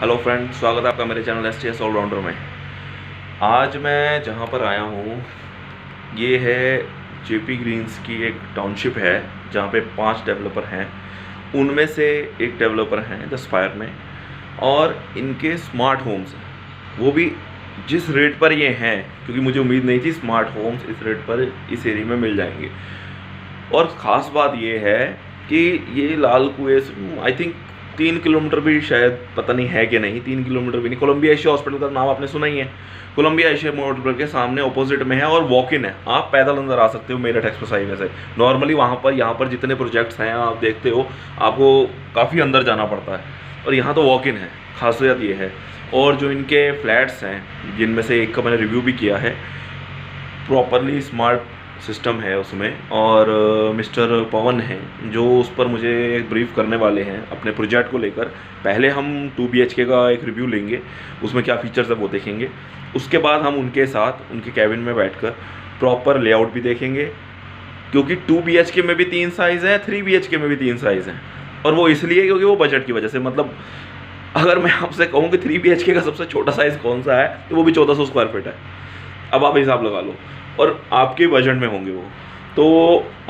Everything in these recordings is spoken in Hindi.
हेलो फ्रेंड, स्वागत है आपका मेरे चैनल STS ऑलराउंडर में। आज मैं जहां पर आया हूं ये है JP ग्रीन्स की एक टाउनशिप है जहां पे 5 डेवलपर हैं। उनमें से एक डेवलपर हैं द स्पायर में, और इनके स्मार्ट होम्स वो भी जिस रेट पर ये हैं, क्योंकि मुझे उम्मीद नहीं थी स्मार्ट होम्स इस रेट पर इस एरिया में मिल जाएंगे। और ख़ास बात ये है कि ये लाल कुएं आई थिंक 3 किलोमीटर भी शायद, पता नहीं है कि नहीं, 3 किलोमीटर भी नहीं। कोलंबिया एशिया हॉस्पिटल का नाम आपने सुना ही है। कोलंबिया एशिया हॉस्पिटल के सामने ऑपोजिट में है और वॉक इन है। आप पैदल अंदर आ सकते हो मेरठ एक्सप्रेस हाईवे से। नॉर्मली वहाँ पर यहाँ पर जितने प्रोजेक्ट्स हैं आप देखते हो आपको काफ़ी अंदर जाना पड़ता है, और यहाँ तो वॉक इन है। खासियत ये है। और जो इनके फ्लैट्स हैं जिनमें से एक का मैंने रिव्यू भी किया है, प्रॉपरली स्मार्ट सिस्टम है उसमें। और मिस्टर पवन हैं जो उस पर मुझे एक ब्रीफ करने वाले हैं अपने प्रोजेक्ट को लेकर। पहले हम 2 BHK का एक रिव्यू लेंगे, उसमें क्या फीचर्स है वो देखेंगे। उसके बाद हम उनके साथ उनके कैबिन में बैठकर प्रॉपर लेआउट भी देखेंगे, क्योंकि 2 BHK में भी 3 साइज़ हैं, 3 BHK में भी 3 साइज़ हैं। और वो इसलिए क्योंकि वो बजट की वजह से, मतलब अगर मैं आपसे कहूँ कि 3 BHK का सबसे छोटा साइज़ कौन सा है तो वो भी 1400 स्क्वायर फीट है। अब आप हिसाब लगा लो, और आपके बजट में होंगे वो। तो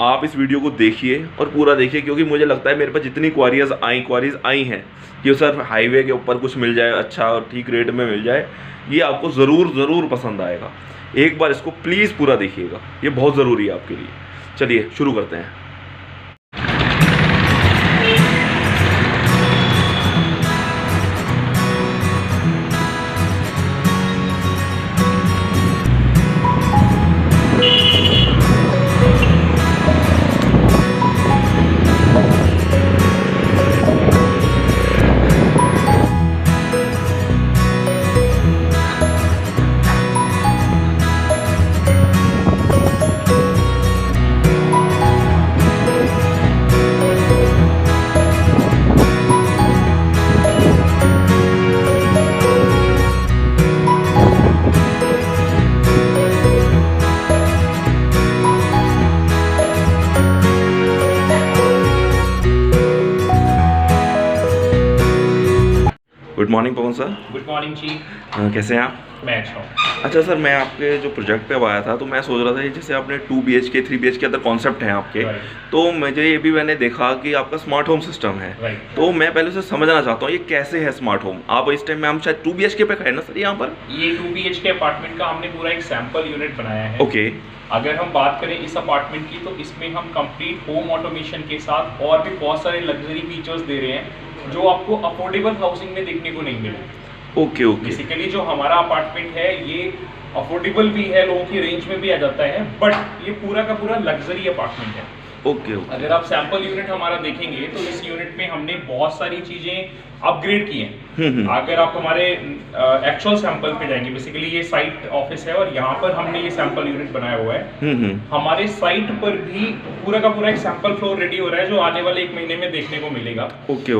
आप इस वीडियो को देखिए और पूरा देखिए, क्योंकि मुझे लगता है मेरे पास जितनी क्वारीज आई हैं कि सर हाईवे के ऊपर कुछ मिल जाए अच्छा और ठीक रेट में मिल जाए, ये आपको ज़रूर पसंद आएगा। एक बार इसको प्लीज़ पूरा देखिएगा, ये बहुत ज़रूरी है आपके लिए। चलिए शुरू करते हैं। गुड मॉर्निंग पवन सर। गुड मॉर्निंग जी। कैसे हैं आप? मैं अच्छा हूँ। अच्छा सर, मैं आपके जो प्रोजेक्ट पे अब आया था तो मैं सोच रहा था जैसे आपने 2 BHK 3 BHK अंदर कॉन्सेप्ट हैं आपके, तो मुझे ये भी मैंने देखा कि आपका स्मार्ट होम सिस्टम है। तो मैं पहले से समझना चाहता हूँ ये कैसे है स्मार्ट होम। आप इस टाइम में हम शायद 2 BHK पे खड़े ना सर यहाँ पर? ये 2 BHK अपार्टमेंट का हमने पूरा एक सैंपल यूनिट बनाया है। ओके। अगर हम बात करें इस अपार्टमेंट की, तो इसमें हम कंप्लीट होम ऑटोमेशन के साथ और भी बहुत सारे लग्जरी फीचर्स दे रहे हैं जो आपको अफोर्डेबल हाउसिंग में देखने को नहीं मिले। ओके। बेसिकली जो हमारा अपार्टमेंट है ये अफोर्डेबल भी है, लोगों की रेंज में भी आ जाता है, बट ये पूरा का पूरा लग्जरी अपार्टमेंट है। ओके। अगर आप सैंपल यूनिट हमारा देखेंगे तो इस यूनिट में हमने बहुत सारी चीजें अपग्रेड की हैं। अगर आप हमारे एक्चुअल सैंपल पे जाएंगे, बेसिकली ये साइट ऑफिस है और यहाँ पर हमने ये सैंपल यूनिट बनाया हुआ है। हमारे साइट पर भी पूरा का पूरा एक सैंपल फ्लोर रेडी हो रहा है जो आने वाले 1 महीने में देखने को मिलेगा। ओके।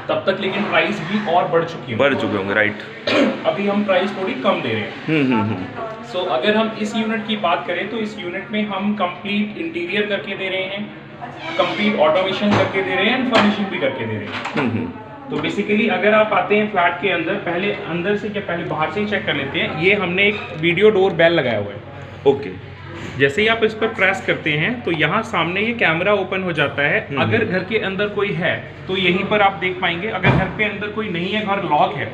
तब तक लेकिन प्राइस भी और बढ़ चुके होंगे, राइट। अभी हम प्राइस थोड़ी कम दे रहे हैं। सो अगर हम इस यूनिट की बात करें तो इस यूनिट में हम कंप्लीट इंटीरियर करके दे रहे हैं, कंप्लीट ऑटोमेशन करके दे रहे हैं एंड फर्निशिंग भी करके दे रहे हैं। तो बेसिकली अगर आप आते हैं फ्लैट के अंदर, पहले अंदर से क्या पहले बाहर से ही चेक कर लेते हैं। ये हमने एक वीडियो डोर बेल लगाया हुआ है। ओके। जैसे ही आप इस पर प्रेस करते हैं तो यहाँ सामने ये कैमरा ओपन हो जाता है। अगर घर के अंदर कोई है तो यहीं पर आप देख पाएंगे। अगर घर के अंदर कोई नहीं है, घर लॉक है,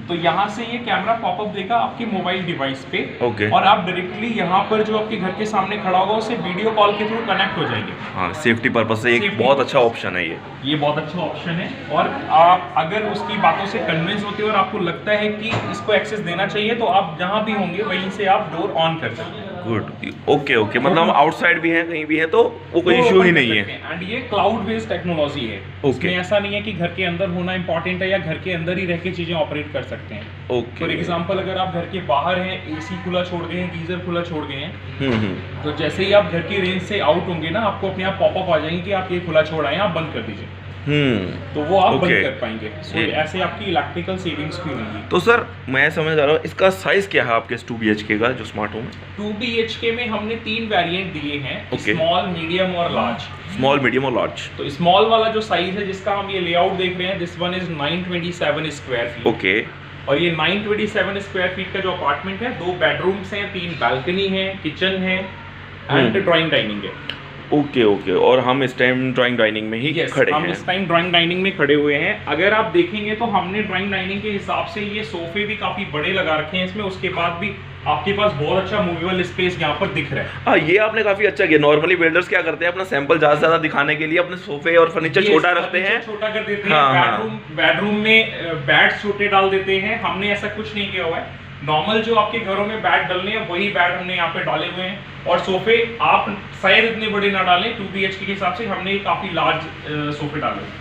तो यहाँ से ये कैमरा पॉपअप देगा आपके मोबाइल डिवाइस पे। और आप डायरेक्टली यहाँ पर जो आपके घर के सामने खड़ा होगा उससे वीडियो कॉल के थ्रू कनेक्ट हो जाएंगे। हाँ, सेफ्टी पर्पज से एक बहुत अच्छा ऑप्शन है ये बहुत अच्छा ऑप्शन है। और आप अगर उसकी बातों से कन्विंस होते हो और आपको लगता है कि इसको एक्सेस देना चाहिए, तो आप जहाँ भी होंगे वहीं से आप डोर ऑन कर सकते हैं। गुड। ओके। मतलब आउटसाइड भी है, कहीं भी है तो वो कोई इशू ही नहीं है। एंड ये क्लाउड बेस्ड टेक्नोलॉजी है। इसमें ऐसा नहीं है कि घर के अंदर होना इंपॉर्टेंट है या घर के अंदर ही रह के चीजें ऑपरेट कर सकते हैं। फॉर एग्जांपल अगर आप घर के बाहर हैं, एसी खुला छोड़ गए हैं, गीजर खुला छोड़ गए हैं, तो जैसे ही आप घर की रेंज से आउट होंगे ना, आपको अपने आप पॉपअप आ जाएंगे कि आप ये खुला छोड़ आए, आप बंद कर दीजिए। तो वो आप बंद ओके। कर पाएंगे। सो ये- ऐसे आपकी इलेक्ट्रिकल सेविंग्स भी होंगी। तो सर मैं समझ आ रहा हूँ, इसका साइज़ क्या है आपके इस 2 BHK का जो स्मार्ट होम है? 2 BHK में हमने 3 वेरिएंट दिए हैं, ओके। स्मॉल, मीडियम और लार्ज। स्मॉल, मीडियम और लार्ज। तो स्मॉल वाला जो साइज है जिसका हम ये लेआउट देख रहे हैं, this one is 927 square feet. Okay. और ये 927 स्क्वायर फीट का जो अपार्टमेंट है, 2 बेडरूम्स हैं, 3 बालकनी है, किचन है एंड ड्राइंग डाइनिंग है। Okay okay. और हम इस टाइम ड्राइंग डाइनिंग में ही खड़े हम हैं। इस टाइम ड्राइंग डाइनिंग में खड़े हुए हैं। अगर आप देखेंगे तो हमने ड्राइंग डाइनिंग के हिसाब से ये सोफे भी काफी बड़े लगा रखे हैं इसमें, उसके बाद भी आपके पास बहुत अच्छा मूवेबल स्पेस यहाँ पर दिख रहा है। हाँ, ये आपने काफी अच्छा किया। नॉर्मली बिल्डर्स क्या करते हैं, अपना सैंपल ज्यादा से ज्यादा दिखाने के लिए अपने सोफे और फर्नीचर छोटा रखते हैं, छोटा कर देते हैं। हाँ, हाँ। बेडरूम में बेड छोटे डाल देते हैं। हमने ऐसा कुछ नहीं किया हुआ है। नॉर्मल जो आपके घरों में बेड डलने हैं वही बेड हमने यहाँ पे डाले हुए हैं। और सोफे आप शायद इतने बड़े ना डालें, 2 BHK के हिसाब से हमने काफी लार्ज सोफे डाले हैं।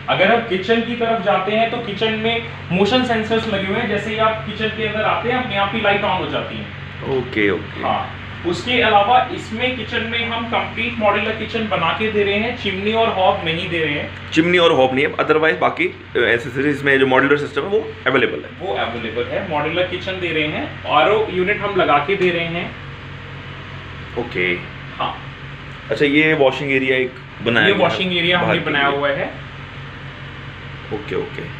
अगर आप किचन की तरफ जाते हैं तो किचन में मोशन सेंसर्स लगे हुए हैं। जैसे ही आप किचन के अंदर आते हैं अपने आप ही लाइट ऑन हो जाती है। Okay okay. हाँ, उसके अलावा इसमें किचन में हम कंप्लीट मॉड्यूलर किचन बना के दे रहे हैं, चिमनी और हॉब नहीं दे रहे हैं। चिमनी और हॉब नहीं है, अदरवाइज बाकी एसेसरीज में जो मॉड्यूलर सिस्टम है वो अवेलेबल है। वो अवेलेबल है। मॉड्यूलर किचन दे रहे हैं, आरओ यूनिट हम लगा के दे रहे हैं। ओके। हाँ, अच्छा, ये वॉशिंग एरिया एक बनाया ये गया है वॉशिंग एरिया बाहर हमने के बनाया लिए। हुआ है। Okay okay.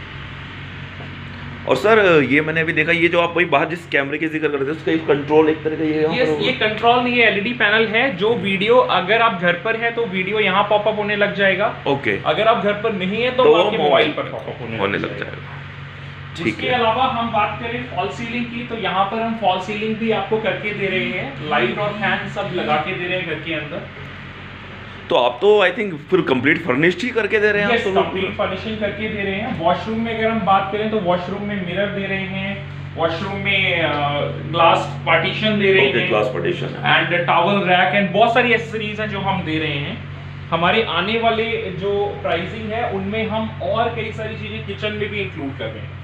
और सर ये मैंने अभी देखा, ये जो आप वही बाहर जिस कैमरे की जिक्र कर रहे थे उसका एक कंट्रोल एक तरह का ये यहाँ पर ये कंट्रोल नहीं है, एलईडी पैनल है। जो वीडियो अगर आप घर पर है तो वीडियो यहाँ पॉपअप होने लग जाएगा। ओके। अगर आप घर पर नहीं है तो तो आपके मोबाइल पर पॉपअप होने लग जाएगा। ठीक उसके है। अलावा हम बात करें फॉल सीलिंग की, तो यहाँ पर हम फॉल सीलिंग भी आपको करके दे रहे हैं। लाइट और फैन सब लगा के दे रहे हैं घर के अंदर। तो आप तो आई थिंक फिर कंप्लीट फर्निश्ड ही करके दे रहे हैं यस, आप तो। कंप्लीट फर्निशिंग करके दे रहे हैं। वॉशरूम में अगर हम बात करें तो वॉशरूम में मिरर दे रहे हैं, वॉशरूम में ग्लास पार्टीशन दे रहे हैं, ग्लास पार्टीशन है। एंड टॉवल रैक एंड बहुत सारी एक्सेसरीज हैं जो हम दे रहे हैं। हमारे आने वाले जो प्राइसिंग है उनमें हम और कई सारी चीजें किचन में भी इंक्लूड कर रहे हैं।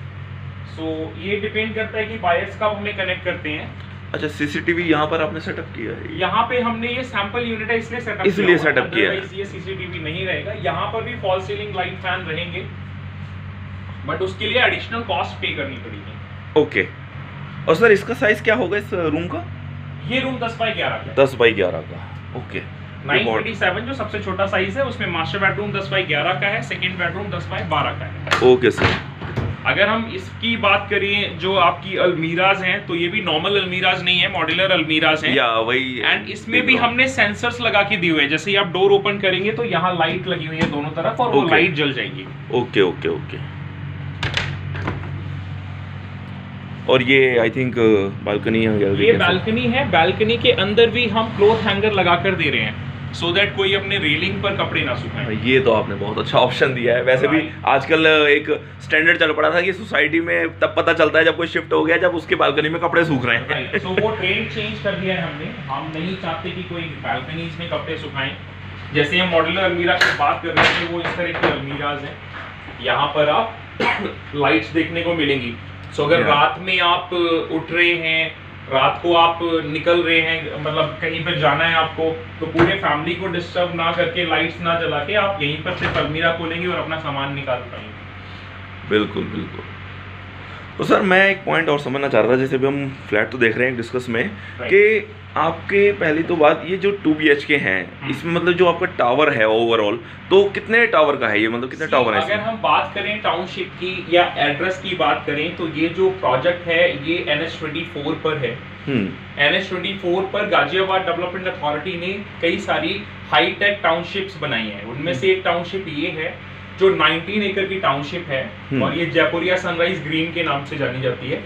सो ये डिपेंड करता है कि बायर्स कब हमें कनेक्ट करते हैं। अच्छा, सीसीटीवी यहाँ पर आपने सेटअप किया है? यहाँ पे हमने ये सैंपल यूनिट है इसलिए सेटअप किया है। ये सीसीटीवी नहीं रहेगा। यहाँ पर भी फॉल सीलिंग लाइट फैन रहेंगे, बट उसके लिए एडिशनल कॉस्ट पे करनी पड़ेगी। ओके। और सर इसका साइज क्या होगा इस रूम का? ये रूम 10x11 का है। 10x11 का। ओके। 927 जो सबसे छोटा साइज है, उसमें मास्टर बेडरूम 10x11 का है, सेकंड बेडरूम 10x12 का है। Okay sir. अगर हम इसकी बात करें जो आपकी अलमीराज हैं, तो ये भी नॉर्मल अलमीराज नहीं है, मॉड्यूलर अलमीराज हैं। या वही। एंड इसमें भी हमने सेंसर्स लगा के दिए हुए हैं। जैसे ही आप डोर ओपन करेंगे तो यहाँ लाइट लगी हुई है दोनों तरफ और वो Okay. लाइट जल जाएगी। Okay okay okay. और ये आई थिंक बालकनी है। ये बालकनी है। बालकनी के अंदर भी हम क्लोथ हैंगर लगा कर दे रहे हैं, सो दैट कोई अपने रेलिंग पर कपड़े ना सुखाए। ये तो आपने बहुत अच्छा ऑप्शन दिया है। वैसे भी आजकल एक स्टैंडर्ड चल पड़ा था कि सोसाइटी में तब पता चलता है जब कोई शिफ्ट हो गया, जब उसके बालकनी में कपड़े सूख रहे हैं। तो वो ट्रेंड चेंज कर दिया है हमने। हम नहीं चाहते कि कोई बालकनीज में कपड़े सुखाएं। जैसे हम मॉड्यूलर अलमीरा की बात कर रहे थे, वो इस तरह की अलमीराज हैं। यहाँ पर आप लाइट्स देखने को मिलेंगी। सो अगर रात में आप उठ रहे हैं, रात को आप निकल रहे हैं, मतलब कहीं पर जाना है आपको, तो पूरे फैमिली को डिस्टर्ब ना करके, लाइट्स ना जला के आप यहीं पर सिर्फ अलमीरा खोलेंगे और अपना सामान निकाल पाएंगे। बिल्कुल बिल्कुल। तो सर मैं एक पॉइंट और समझना चाह रहा था, जैसे भी हम फ्लैट तो देख रहे हैं डिस्कस में, कि आपके पहली तो बात ये जो 2 BHK हैं, इसमें मतलब जो आपका टावर है ओवरऑल, तो कितने टावर का है ये, मतलब कितने टावर है? अगर हम बात करें टाउनशिप की या एड्रेस की बात करें, तो ये जो प्रोजेक्ट है ये NH24 पर है। NH24 पर गाजियाबाद डेवलपमेंट अथॉरिटी ने कई सारी हाईटेक टाउनशिप्स बनाई हैं। उनमें से एक टाउनशिप ये है जो 19 एकड़ की टाउनशिप है, और ये जयपुरिया सनराइज ग्रीन के नाम से जानी जाती है।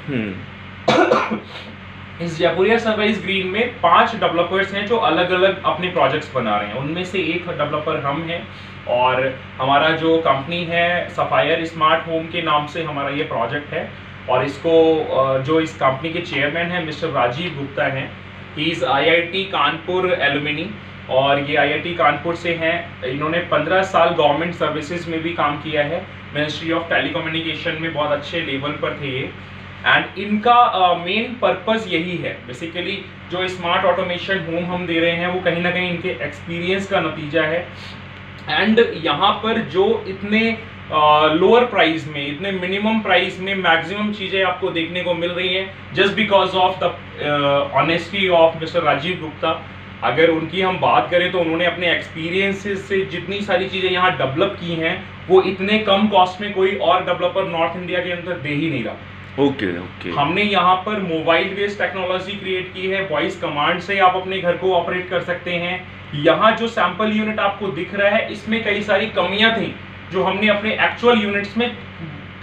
इस जयपुरिया सनराइज ग्रीन में 5 डेवलपर्स हैं जो अलग अलग अपने प्रोजेक्ट्स बना रहे हैं। उनमें से एक डेवलपर हम हैं, और हमारा जो कंपनी है सफायर स्मार्ट होम के नाम से हमारा ये प्रोजेक्ट है। और इसको जो इस कंपनी के चेयरमैन हैं मिस्टर राजीव गुप्ता हैं। He is IIT Kanpur alumni, और ये IIT कानपुर से हैं। इन्होंने 15 साल गवर्नमेंट सर्विसेज में भी काम किया है। मिनिस्ट्री ऑफ टेलीकम्युनिकेशन में बहुत अच्छे लेवल पर थे ये। एंड इनका मेन पर्पस यही है, बेसिकली जो स्मार्ट ऑटोमेशन होम हम दे रहे हैं वो कहीं ना कहीं इनके एक्सपीरियंस का नतीजा है। एंड यहाँ पर जो इतने लोअर प्राइस में, इतने मिनिमम प्राइस में मैक्सिमम चीजें आपको देखने को मिल रही हैं, just because of the honesty of mister Rajiv Gupta. अगर उनकी हम बात करें तो उन्होंने अपने एक्सपीरियंसेस से जितनी सारी चीजें यहाँ डेवलप की हैं, वो इतने कम कॉस्ट में कोई और डेवलपर नॉर्थ इंडिया के अंदर दे ही नहीं रहा। ओके। हमने यहाँ पर मोबाइल बेस्ड टेक्नोलॉजी क्रिएट की है, वॉइस कमांड से आप अपने घर को ऑपरेट कर सकते हैं। यहाँ जो सैंपल यूनिट आपको दिख रहा है, इसमें कई सारी कमियां थी जो हमने अपने एक्चुअल यूनिट्स में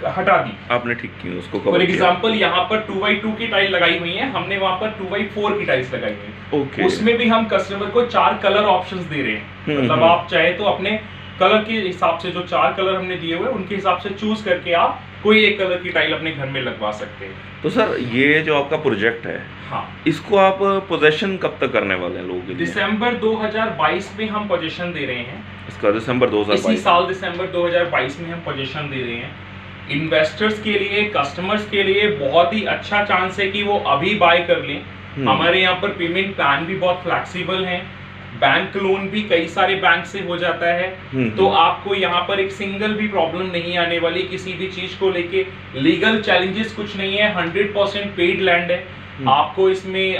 हटा दी, आपने ठीक की उसको। फॉर एग्जांपल यहाँ पर 2x2 की टाइल लगाई हुई है, हमने वहाँ पर 2x4 की टाइल्स लगाई हुई है। उसमें भी हम कस्टमर को 4 कलर ऑप्शंस दे रहे हैं, मतलब आप चाहे तो अपने कलर के हिसाब से, जो 4 कलर हमने दिए हुए उनके हिसाब से चूज करके आप कोई एक कलर की टाइल अपने घर में लगवा सकते हैं। तो सर ये जो आपका प्रोजेक्ट है, हाँ, इसको आप पोजेशन कब तक करने वाले हैं लोगों के लिए? दिसंबर 2022 में हम पोजीशन दे रहे हैं। इसका दिसंबर 2022, इसी साल दिसंबर 2022 में हम पोजीशन दे रहे हैं। इन्वेस्टर्स के लिए, कस्टमर्स के लिए बहुत ही अच्छा चांस है कि वो अभी बाय कर लें। हमारे यहाँ पर पेमेंट प्लान भी बहुत फ्लेक्सिबल है, बैंक लोन भी कई सारे बैंक से हो जाता है, तो आपको यहाँ पर एक सिंगल भी प्रॉब्लम नहीं आने वाली किसी भी चीज को लेके। लीगल चैलेंजेस कुछ नहीं है, 100% पेड लैंड है। आपको इसमें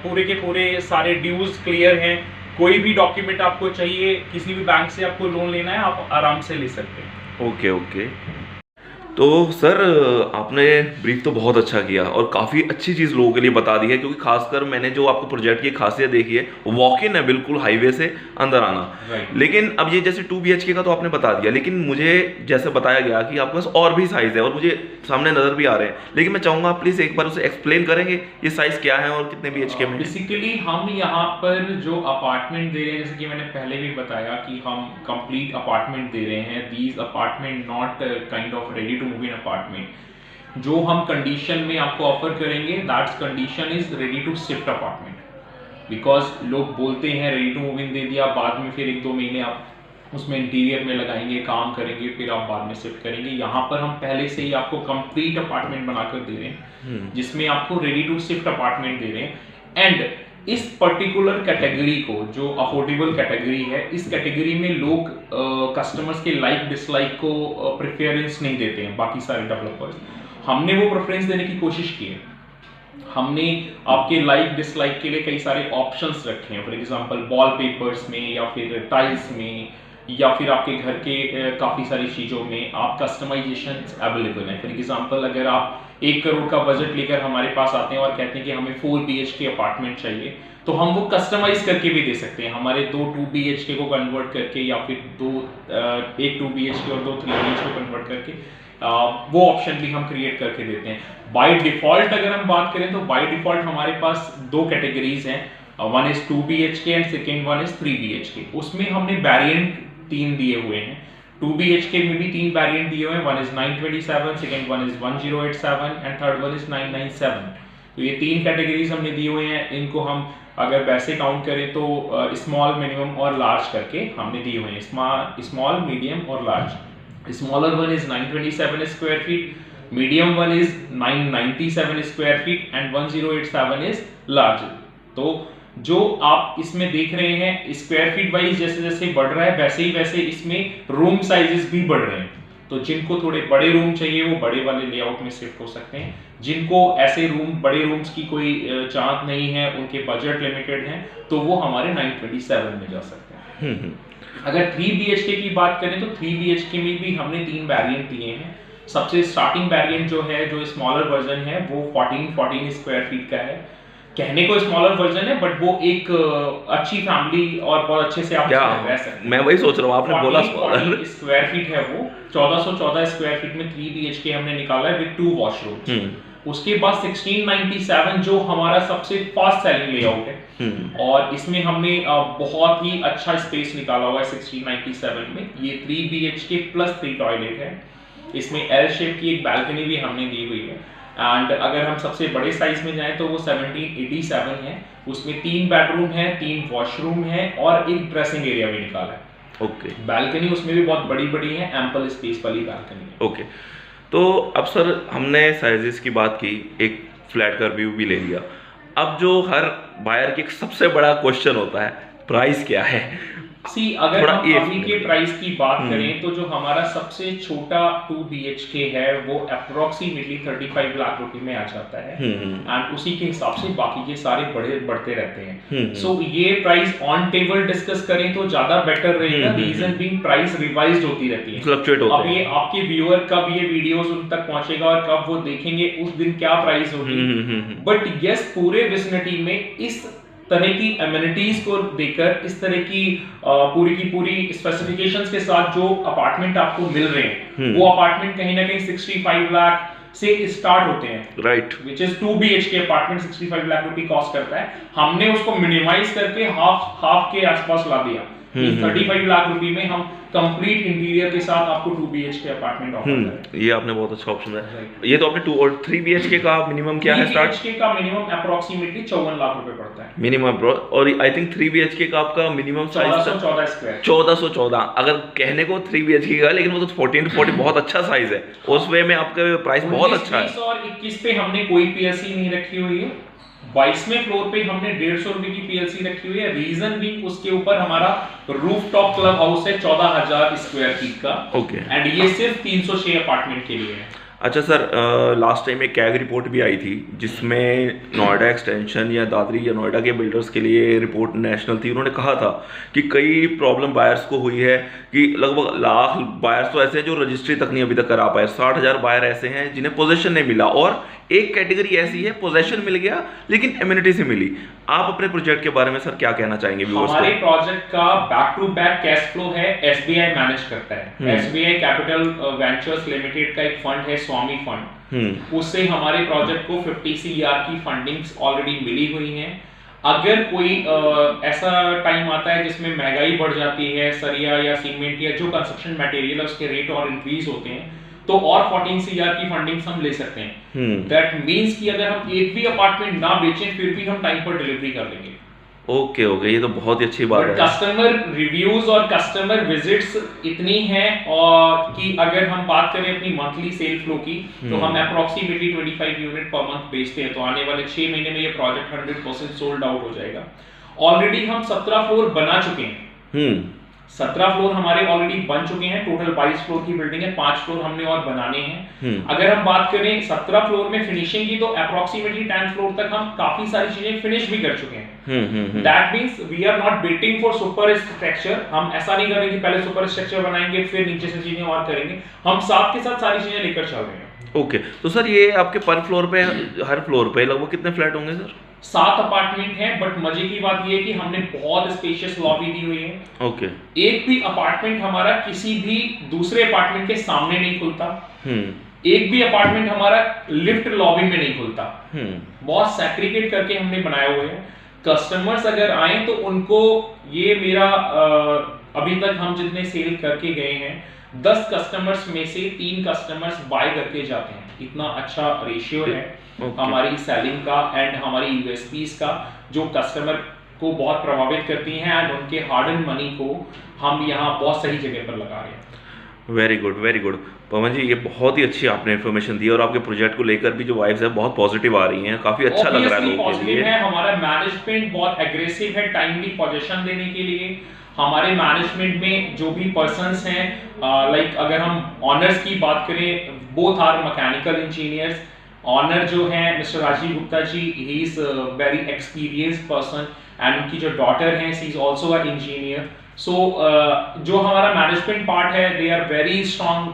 पूरे के पूरे सारे ड्यूज क्लियर हैं। कोई भी डॉक्यूमेंट आपको चाहिए, किसी भी बैंक से आपको लोन लेना है, आप आराम से ले सकते हैं। ओके। तो सर आपने ब्रीफ तो बहुत अच्छा किया और काफ़ी अच्छी चीज़ लोगों के लिए बता दी है, क्योंकि खासकर मैंने जो आपको प्रोजेक्ट की खासियत देखी है, वॉक इन है बिल्कुल हाईवे से अंदर आना। लेकिन अब ये जैसे 2 BHK का तो आपने बता दिया, लेकिन मुझे जैसे बताया गया कि आपके पास और भी साइज़ है और मुझे सामने नज़र भी आ रहे हैं, लेकिन मैं चाहूँगा आप प्लीज़ एक बार उसे एक्सप्लेन करेंगे ये साइज़ क्या है और कितने BHK में? बेसिकली हम यहाँ पर जो अपार्टमेंट दे रहे हैं, जैसे कि मैंने पहले भी बताया कि हम कंप्लीट अपार्टमेंट दे रहे हैं। These apartment not kind of ready to move in apartment. जो हम कंडीशन में आपको ऑफर करेंगे, that's condition is ready to shift apartment. Because लोग बोलते हैं रेडी टू मूव इन दे दिया, बाद में फिर 1-2 महीने आप उसमें इंटीरियर में लगाएंगे, काम करेंगे, फिर आप बाद में शिफ्ट करेंगे। यहाँ पर हम पहले से ही आपको कंप्लीट अपार्टमेंट बनाकर दे रहे हैं, जिसमें आपको रेडी टू शिफ्ट अपार्टमेंट दे रहे हैं। एंड इस पर्टिकुलर कैटेगरी को, जो अफोर्डेबल कैटेगरी है, इस कैटेगरी में लोग कस्टमर्स के लाइक डिसलाइक को प्रेफरेंस नहीं देते हैं। बाकी सारे डेवलपर्स, हमने वो प्रेफरेंस देने की कोशिश की है। हमने आपके लाइक डिसलाइक के लिए कई सारे ऑप्शंस रखे हैं, फॉर एग्जांपल वॉल पेपर्स में, या फिर टाइल्स में, या फिर आपके घर के काफ़ी सारी चीज़ों में आप कस्टमाइजेशन अवेलेबल हैं। फॉर एग्जांपल अगर आप 1 करोड़ का बजट लेकर हमारे पास आते हैं और कहते हैं कि हमें 4 BHK अपार्टमेंट चाहिए, तो हम वो कस्टमाइज करके भी दे सकते हैं। हमारे 2 BHK को कन्वर्ट करके, या फिर 1 2 BHK और 2 3 BHK को कन्वर्ट करके वो ऑप्शन भी हम क्रिएट करके देते हैं। बाय डिफॉल्ट अगर हम बात करें तो बाय डिफॉल्ट हमारे पास 2 कैटेगरीज हैं, one is 2 BHK and second one is 3 BHK। उसमें हमने वेरिएंट 3 दिए हुए हैं। 2 BHK में भी 3 वेरिएंट दिए हुए हैं, one is 927, second one is 1087 and third one is 997। तो ये 3 कैटेगरीज हमने दिए हुए हैं। इनको हम अगर वैसे काउंट करें तो स्मॉल, मिनिमम और लार्ज करके हमने दिए हुए हैं, स्मॉल, मीडियम और large. Smaller one is 927 square feet, medium one is 997 square feet and 1087 is large. तो जो आप इसमें देख रहे हैं, स्क्वायर फीट वाइज जैसे जैसे बढ़ रहा है, वैसे ही वैसे इसमें रूम साइजेस भी बढ़ रहे हैं। तो जिनको थोड़े बड़े रूम चाहिए वो बड़े वाले लेआउट में शिफ्ट हो सकते हैं। जिनको ऐसे रूम, बड़े रूम्स की कोई चाहत नहीं है, उनके बजट लिमिटेड है, तो वो हमारे 927 में जा सकते हैं। अगर 3 BHK की बात करें तो 3 BHK में भी हमने 3 वेरिएंट दिए हैं। सबसे स्टार्टिंग वेरिएंट जो है, जो स्मॉलर वर्जन है, वो 14 स्क्वायर फीट का है। कहने को स्मॉलर वर्जन है, बट वो एक अच्छी फैमिली और बहुत अच्छे से आप रह सकते हैं। मैं वही सोच रहा हूँ, आपने बोला स्मॉलर स्क्वायर फीट है वो। 1414 स्क्वायर फीट में 3 BHK हमने निकाला है विद 2 वॉशरूम। उसके बाद 1697 जो हमारा सबसे फास्ट सेलिंग लेआउट है, और इसमें हमने बहुत ही अच्छा स्पेस निकाला हुआ है 1697 में। ये 3 BHK प्लस 3 टॉयलेट है। इसमें एल शेप की एक बैल्कनी भी हमने दी हुई है। एंड अगर हम सबसे बड़े साइज में जाएं तो वो 1787 है। उसमें 3 बेडरूम है, 3 वॉशरूम है और एक ड्रेसिंग एरिया भी निकाला है। ओके। बैल्कनी उसमें भी बहुत बड़ी बड़ी है, एम्पल स्पेस वाली बैल्कनी है। ओके। तो अब सर हमने साइजेस की बात की, एक फ्लैट का व्यू भी ले लिया। अब जो हर बायर की सबसे बड़ा क्वेश्चन होता है, प्राइस क्या है। सी अगर थोड़ा हम ये अभी के प्राइस की बात करें तो जो हमारा सबसे छोटा 2 BHK है वो अप्रोक्सीमेटली 35 लाख रुपए में आ जाता है एंड उसी के हिसाब से बाकी के सारे बड़े बढ़ते रहते हैं। सो ये प्राइस ऑन टेबल डिस्कस करें तो ज्यादा बेटर रहेगा, रीजन बीइंग प्राइस रिवाइज होती रहती है, फ्लक्चुएट होते हैं। अब ये आपके व्यूअर कब ये वीडियोस उन तक पहुंचेगा और कब वो देखेंगे उस दिन क्या प्राइस होगी, बट यस पूरे विसिनिटी में इस तरह की एमिनिटीज को देकर, इस तरह की पूरी स्पेसिफिकेशंस के साथ जो अपार्टमेंट आपको मिल रहे हैं वो अपार्टमेंट कहीं ना कहीं 65 लाख से स्टार्ट होते हैं, right, which is 2 BHK apartment 65 lakh रुपए कॉस्ट करता है। हमने उसको मिनिमाइज करके हाफ के आसपास ला दिया। 35 लाख रुपए में हम कंप्लीट इंटीरियर के साथ आपको 2 BHK अपार्टमेंट ऑफर कर रहे हैं। ये आपने बहुत अच्छा ऑप्शन है। ये तो आपने 2 और 3 BHK का मिनिमम क्या है स्टार्ट? 3 BHK का मिनिमम अप्रोक्सीमेटली 54 लाख रुपए पड़ता है मिनिमम, और आई थिंक 3 BHK का आपका मिनिमम साइज 1414 स्क्वायर 1414। अगर कहने को 3 BHK का, लेकिन वो तो 14 to 40 बहुत अच्छा साइज है, उस वे में आपका प्राइस बहुत अच्छा है। 19 और 21 पे हमने कोई PLC नहीं रखी हुई है, 22वें फ्लोर पे हमने 150 रुपए की PLC रखी हुई है, रीजन भी उसके ऊपर हमारा रूफटॉप क्लब हाउस है 14,000 स्क्वायर फीट का, ओके, एंड ये सिर्फ 306 अपार्टमेंट के लिए है। अच्छा सर, लास्ट टाइम एक कैग रिपोर्ट भी आई थी जिसमें नोएडा एक्सटेंशन या दादरी या नोएडा के बिल्डर्स के लिए रिपोर्ट नेशनल थी। उन्होंने कहा था कि कई प्रॉब्लम बायर्स को हुई है, कि लगभग लाख बायर्स तो ऐसे हैं जो रजिस्ट्री तक नहीं अभी तक करा पाए, 60,000 बायर ऐसे हैं जिन्हें पोजेशन नहीं मिला, और एक कैटेगरी ऐसी है पोजेशन मिल गया लेकिन एमिनिटी से मिली। आप अपने प्रोजेक्ट के बारे में सर क्या कहना चाहेंगे व्यूअर्स को? हमारे प्रोजेक्ट का back to back cash flow है, SBI मैनेज करता है। SBI कैपिटल वेंचर्स लिमिटेड का एक फंड है, स्वामी फंड, उससे हमारे प्रोजेक्ट को 50 CR की फंडिंग्स ऑलरेडी मिली हुई हैं। अगर कोई ऐसा टाइम आता है जिसमें महंगाई बढ़ जाती है, सरिया या सीमेंट या जो कंस्ट्रक्शन मटेरियल है उसके रेट और इंक्रीज होते हैं, तो और 14 CR की फंडिंग्स हम ले सकते हैं। दैट मींस कि अगर हम एक भी अपार्टमेंट ना बेचें फिर भी हम टाइम पर डिलीवरी कर लेंगे। ओके ओके, ये तो बहुत ही अच्छी बात है। कस्टमर रिव्यूज और कस्टमर विजिट्स इतनी हैं, और कि अगर हम बात करें अपनी मंथली सेल फ्लो की तो हम अप्रोक्सीमेटली 25 यूनिट पर मंथ बेचते हैं, तो आने वाले 6 महीने में ये प्रोजेक्ट 100% सोल्ड आउट हो जाएगा। ऑलरेडी हम 17 फ्लोर बना चुके हैं, 17 फ्लोर हमारे ऑलरेडी बन चुके हैं, टोटल 22 फ्लोर की बिल्डिंग है, 5 फ्लोर हमने और बनाने हैं। अगर हम बात करें 17 फ्लोर में फिनिशिंग की तो अप्रोक्सीमेटली 10 फ्लोर तक हम काफी सारी चीजें फिनिश भी कर चुके हैं। That means we are not waiting for super structure, हम ऐसा नहीं करेंगे कि पहले सुपर स्ट्रक्चर बनाएंगे फिर नीचे से चीजें और करेंगे, हम साथ के साथ सारी चीजें लेकर चल रहे हैं। ओके, तो सर ये आपके पर फ्लोर पे, हर फ्लोर पे लगभग कितने फ्लैट होंगे सर? 7 अपार्टमेंट हैं, बट मजे की बात ये है कि हमने बहुत स्पेशियस लॉबी दी हुई है। ओके, एक भी अपार्टमेंट हमारा किसी भी दूसरे अपार्टमेंट के सामने नहीं खुलता, एक भी अपार्टमेंट हमारा लिफ्ट लॉबी में नहीं खुलता, बहुत सेग्रीगेट करके हमने बनाए हुए हैं। कस्टमर्स अगर आए तो उनको ये मेरा अभी तक हम जितने सेल करके गए हैं 10 कस्टमर्स में से 3 कस्टमर्स बाय करके जाते हैं, इतना अच्छा रेशियो है हमारी सेलिंग का एंड हमारी यूएसपीज का, जो कस्टमर को बहुत प्रभावित करती हैं एंड उनके हार्ड एंड मनी को हम यहाँ बहुत सही जगह पर लगा रहे हैं। वेरी गुड वेरी गुड पवन जी, ये बहुत ही अच्छी आपने इन्फॉर्मेशन दी, और आपके प्रोजेक्ट को लेकर भी जो वाइब्स है बहुत पॉजिटिव आ रही हैं, काफी अच्छा लग रहा है लोगों के लिए। हमारा मैनेजमेंट बहुत एग्रेसिव है टाइमली पोजीशन देने के लिए। हमारे मैनेजमेंट में जो भी पर्सन्स हैं, लाइक अगर हम ऑनर्स की बात करें, both are mechanical engineers. Owner जो है mister Rajiv Gupta ji, he is very experienced person and उनकी जो डॉटर है she is also a engineer. So जो हमारा मैनेजमेंट पार्ट है दे आर वेरी स्ट्रांग,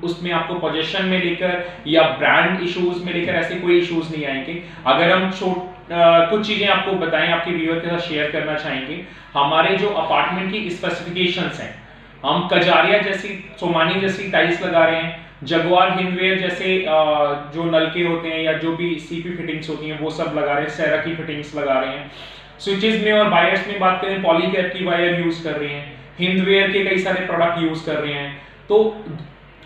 उसमें आपको पोजीशन में लेकर या ब्रांड इश्यूज में लेकर ऐसे कोई इश्यूज नहीं आएंगे। अगर हम कुछ चीजें आपको बताएं, आपके व्यूअर के साथ शेयर करना चाहेंगे, हमारे जो अपार्टमेंट की स्पेसिफिकेशंस हैं, हम कजारिया जैसी, सोमानी जैसी टाइल्स लगा रहे हैं, जगुआर हिंदवेयर जैसे जो नलके होते हैं या जो भी सीपी फिटिंग्स होती हैं वो सब लगा रहे हैं, सेरा की फिटिंग्स लगा रहे हैं। स्विचेस में और वायर्स में बात करें पॉलीकैप की वायर यूज कर रहे हैं, हिंदवेयर के कई सारे प्रोडक्ट यूज कर रहे हैं। तो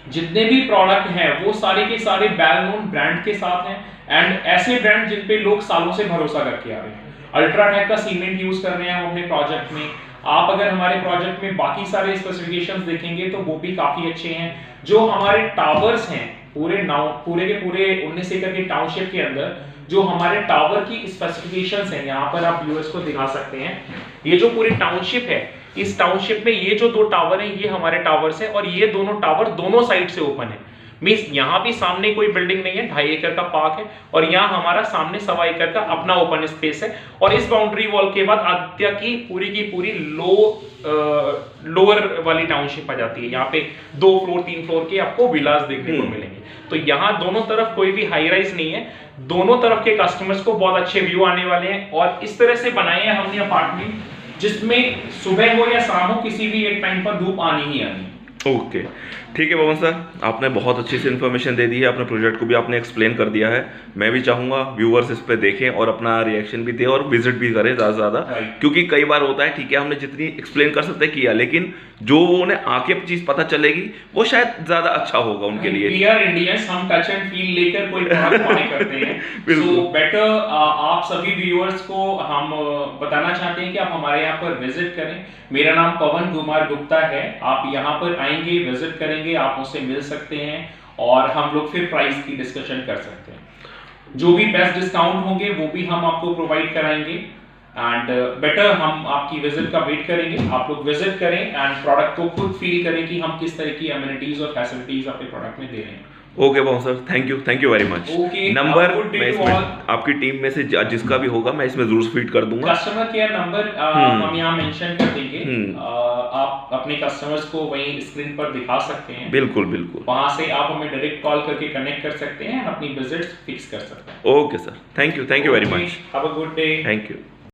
जितने भी प्रोडक्ट हैं वो सारे के सारे वेल नोन ब्रांड के साथ हैं एंड ऐसे ब्रांड जिन पे लोग सालों से भरोसा करके आ रहे हैं। अल्ट्राटेक का सीमेंट यूज कर रहे हैं हम अपने प्रोजेक्ट में। आप अगर हमारे प्रोजेक्ट में बाकी सारे स्पेसिफिकेशंस देखेंगे तो वो भी काफी अच्छे हैं। जो हमारे टावर्स हैं पूरे के पूरे 19 एकड़ के टाउनशिप के अंदर जो हमारे टावर की स्पेसिफिकेशंस हैं, यहाँ पर आप व्यूअर्स को दिखा सकते हैं। ये जो पूरी टाउनशिप है, इस टाउनशिप में ये जो 2 टावर हैं ये हमारे टावर्स हैं, और ये दोनों टावर दोनों साइड से ओपन है। मींस यहाँ भी सामने कोई बिल्डिंग नहीं है, 2.5 एकड़ का पार्क है, और यहाँ हमारा सामने 1.25 एकड़ का अपना ओपन स्पेस है। और इस बाउंड्री वॉल के बाद आदित्य की पूरी लोअर वाली टाउनशिप आ जाती है। यहाँ पे 2 फ्लोर 3 फ्लोर के आपको विलास देखने को मिलेंगे। तो यहाँ दोनों तरफ कोई भी हाई राइज नहीं है, दोनों तरफ के कस्टमर्स को बहुत अच्छे व्यू आने वाले हैं। और इस तरह से बनाए हैं हमने अपार्टमेंट जिसमें सुबह हो या शाम हो किसी भी एक टाइम पर धूप आनी ही आनी। ओके, ठीक है पवन सर, आपने बहुत अच्छी सी इन्फॉर्मेशन दे दी है, अपने प्रोजेक्ट को भी आपने एक्सप्लेन कर दिया है। मैं भी चाहूँगा व्यूअर्स इस पे देखें और अपना रिएक्शन भी दें और विजिट भी करें ज़्यादा से ज़्यादा, क्योंकि कई बार होता है, ठीक है हमने जितनी एक्सप्लेन कर सकते किया, लेकिन जो उन्हें आके चीज़ पता चलेगी वो शायद ज़्यादा अच्छा होगा उनके लिए। We are Indians, हम टच एंड फील लेकर कोई प्रोडक्ट बाय करते हैं। सो बेटर आप सभी व्यूअर्स को हम बताना चाहते हैं कि आप हमारे यहाँ पर विजिट करें। मेरा नाम पवन कुमार गुप्ता है, आप यहाँ पर आएंगे, विजिट करेंगे, आप मुझसे मिल सकते हैं और हम लोग फिर प्राइस की डिस्कशन कर सकते हैं। जो भी बेस्ट डिस्काउंट होंगे वो भी हम आपको प्रोवाइड कराएंगे। एंड बेटर हम आपकी विजिट का वेट करेंगे, आप लोग विजिट करें एंड प्रोडक्ट को खुद फील करें कि हम किस तरह की एमिनिटीज और फैसिलिटीज आपके प्रोडक्ट में दे रहे हैं। Okay Pawan sir, thank you very much. Number मैं इसमें आपकी टीम में से जिसका भी होगा मैं इसमें जरूर फीड कर दूंगा। कस्टमर केयर नंबर हम यहाँ मेंशन कर देंगे, आप अपने कस्टमर्स को वहीं स्क्रीन पर दिखा सकते हैं। बिल्कुल बिल्कुल, वहां से आप हमें डायरेक्ट कॉल करके कनेक्ट कर सकते हैं और अपनी विजिट्स फिक्स कर सकते हैं। Okay sir, thank you very much. Have a good day. Thank you.